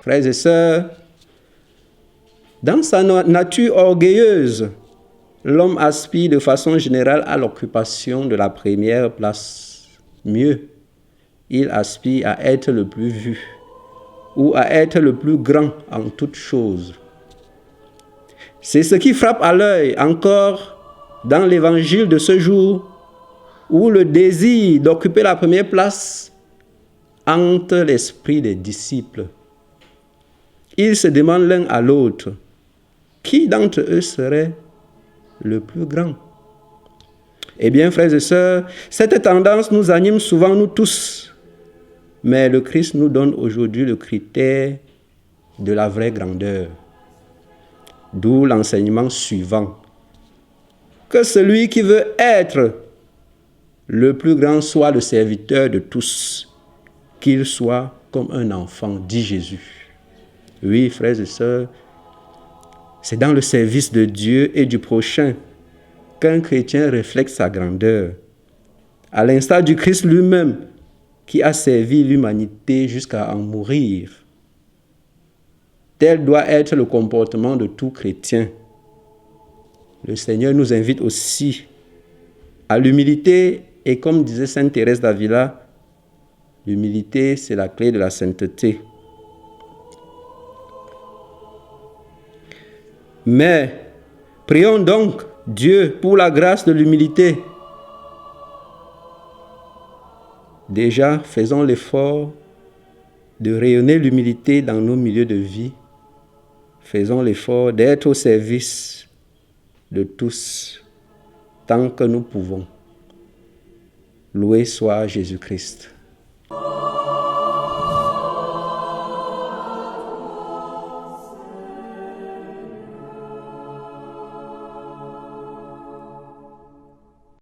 Frères et sœurs, dans sa nature orgueilleuse, l'homme aspire de façon générale à l'occupation de la première place. Mieux, il aspire à être le plus vu ou à être le plus grand en toutes choses. C'est ce qui frappe à l'œil encore dans l'évangile de ce jour, où le désir d'occuper la première place hante l'esprit des disciples. Ils se demandent l'un à l'autre, qui d'entre eux serait le plus grand? Eh bien, frères et sœurs, cette tendance nous anime souvent, nous tous. Mais le Christ nous donne aujourd'hui le critère de la vraie grandeur. D'où l'enseignement suivant. Que celui qui veut être le plus grand soit le serviteur de tous, qu'il soit comme un enfant, dit Jésus. Oui, frères et sœurs, c'est dans le service de Dieu et du prochain qu'un chrétien reflète sa grandeur, à l'instar du Christ lui-même qui a servi l'humanité jusqu'à en mourir. Tel doit être le comportement de tout chrétien. Le Seigneur nous invite aussi à l'humilité et comme disait Sainte Thérèse d'Avila, l'humilité c'est la clé de la sainteté. Mais prions donc Dieu pour la grâce de l'humilité. Déjà, faisons l'effort de rayonner l'humilité dans nos milieux de vie. Faisons l'effort d'être au service de tous, tant que nous pouvons. Loué soit Jésus-Christ.